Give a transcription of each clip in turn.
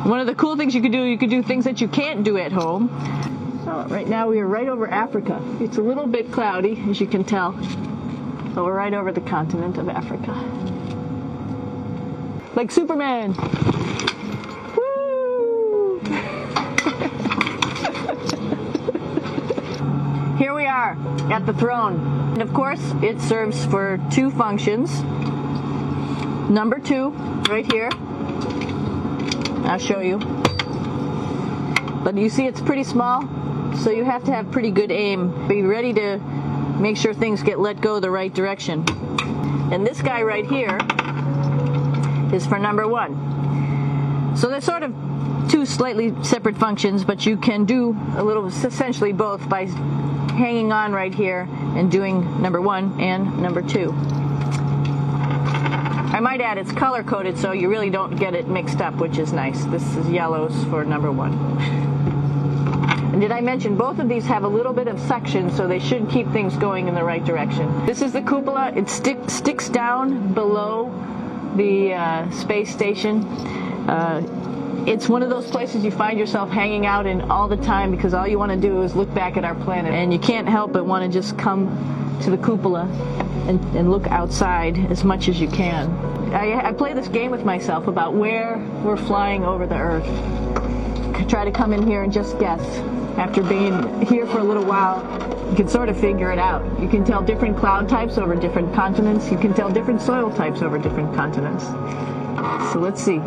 One of the cool things you could do things that you can't do at home. So right now we are right over Africa. It's a little bit cloudy, as you can tell, but we're right over the continent of Africa. Like Superman. Woo! Here we are at the throne. And of course, it serves for two functions. Number 2, right here. I'll show you. But you see it's pretty small, so you have to have pretty good aim. Be ready to make sure things get let go the right direction. And this guy right here is for number 1. So they're sort of two slightly separate functions, but you can do a little, essentially both, by hanging on right here and doing number 1 and number 2. I might add it's color coded so you really don't get it mixed up, which is nice. This is yellows for number 1. And did I mention both of these have a little bit of suction, so they should keep things going in the right direction. This is the cupola. It sticks down below the space station. It's one of those places you find yourself hanging out in all the time because all you want to do is look back at our planet, and you can't help but want to just come to the cupola and look outside as much as you can. I play this game with myself about where we're flying over the Earth. Try to come in here and just guess. After being here for a little while, you can sort of figure it out. You can tell different cloud types over different continents. You can tell different soil types over different continents. So let's see.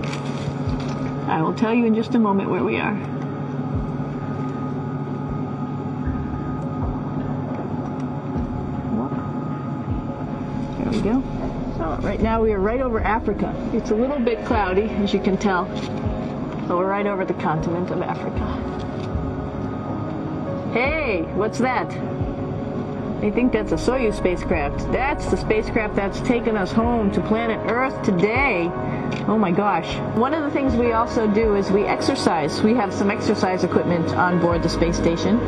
I will tell you in just a moment where we are. There we go. So right now we are right over Africa. It's a little bit cloudy, as you can tell, but we're right over the continent of Africa. Hey, what's that? I think that's a Soyuz spacecraft. That's the spacecraft that's taken us home to planet Earth today. Oh my gosh. One of the things we also do is we exercise. We have some exercise equipment on board the space station.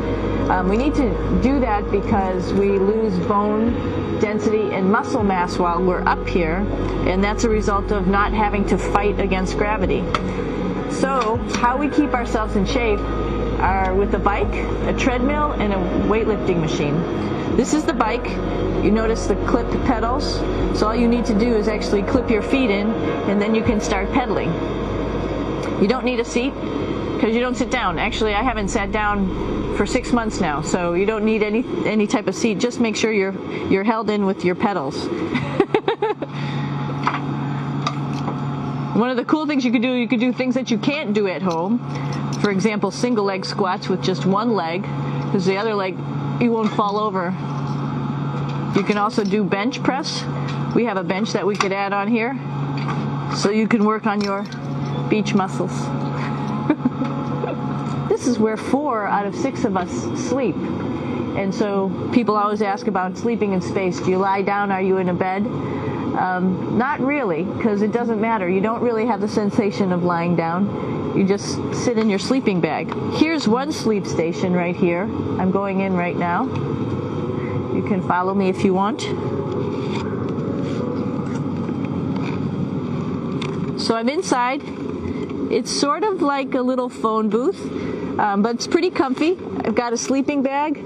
We need to do that because we lose bone density and muscle mass while we're up here, and that's a result of not having to fight against gravity. So how we keep ourselves in shape are with a bike, a treadmill, and a weightlifting machine. This is the bike. You notice the clipped pedals. So all you need to do is actually clip your feet in, and then you can start pedaling. You don't need a seat because you don't sit down. Actually, I haven't sat down for 6 months now, so you don't need any type of seat. Just make sure you're held in with your pedals. One of the cool things you could do things that you can't do at home. For example, single leg squats with just one leg, because the other leg, you won't fall over. You can also do bench press. We have a bench that we could add on here, so you can work on your beach muscles. This is where 4 out of 6 of us sleep. And so people always ask about sleeping in space. Do you lie down? Are you in a bed? Not really, because it doesn't matter. You don't really have the sensation of lying down. You just sit in your sleeping bag. Here's one sleep station right here. I'm going in right now. You can follow me if you want. So I'm inside. It's sort of like a little phone booth, but it's pretty comfy. I've got a sleeping bag.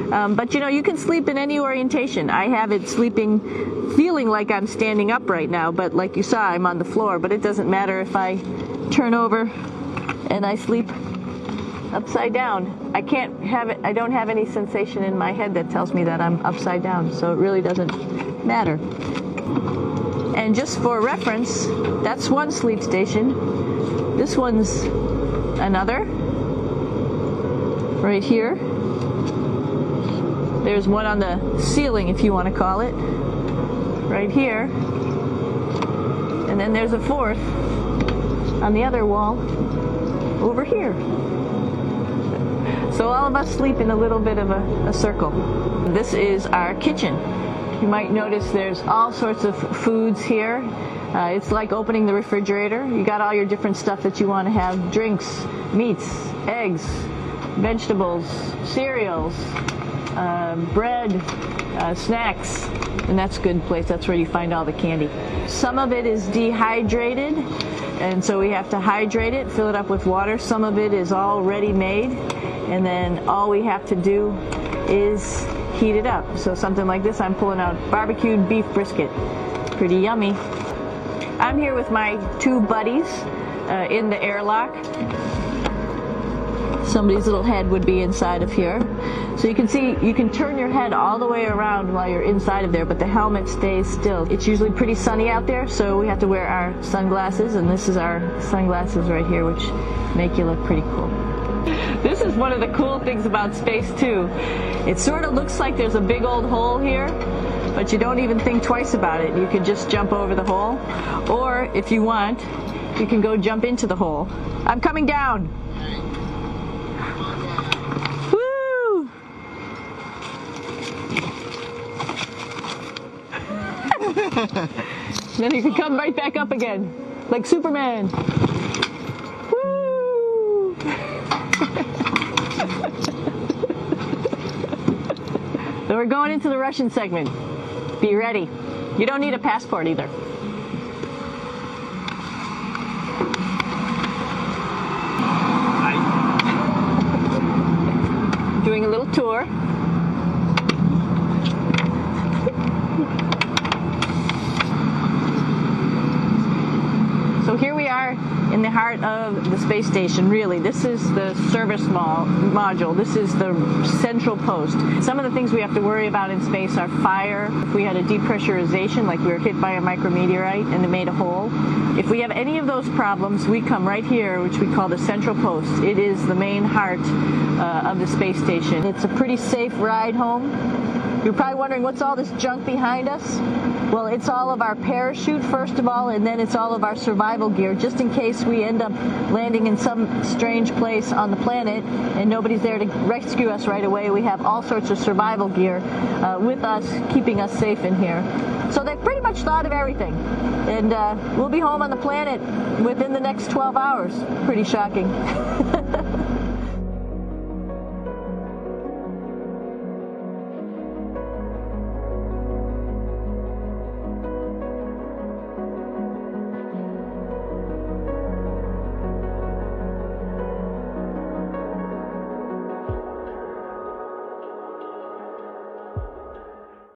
But you know, you can sleep in any orientation. I have it feeling like I'm standing up right now, but like you saw, I'm on the floor. But it doesn't matter if I turn over and I sleep upside down. I don't have any sensation in my head that tells me that I'm upside down, so it really doesn't matter. And just for reference, that's one sleep station. This one's another, right here. There's one on the ceiling, if you want to call it, right here. And then there's a fourth on the other wall over here. So all of us sleep in a little bit of a circle. This is our kitchen. You might notice there's all sorts of foods here. It's like opening the refrigerator. You got all your different stuff that you want to have: drinks, meats, eggs, vegetables, cereals, bread, snacks, and that's a good place. That's where you find all the candy. Some of it is dehydrated, and so we have to hydrate it, fill it up with water. Some of it is already made, and then all we have to do is heat it up. So something like this, I'm pulling out barbecued beef brisket. Pretty yummy. I'm here with my two buddies in the airlock. Somebody's little head would be inside of here. So you can see, you can turn your head all the way around while you're inside of there, but the helmet stays still. It's usually pretty sunny out there, so we have to wear our sunglasses, and this is our sunglasses right here, which make you look pretty cool. This is one of the cool things about space too. It sort of looks like there's a big old hole here, but you don't even think twice about it. You could just jump over the hole, or if you want, you can go jump into the hole. I'm coming down. Woo! Then you can come right back up again, like Superman. Woo! So we're going into the Russian segment. Be ready. You don't need a passport either. Doing a little tour. So here we are in the heart of the space station, really. This is the service module. This is the central post. Some of the things we have to worry about in space are fire. If we had a depressurization, like we were hit by a micrometeorite and it made a hole. If we have any of those problems, we come right here, which we call the central post. It is the main heart of the space station. It's a pretty safe ride home. You're probably wondering, what's all this junk behind us? Well, it's all of our parachute, first of all, and then it's all of our survival gear, just in case we end up landing in some strange place on the planet and nobody's there to rescue us right away. We have all sorts of survival gear with us, keeping us safe in here. So they've pretty much thought of everything. And we'll be home on the planet within the next 12 hours. Pretty shocking.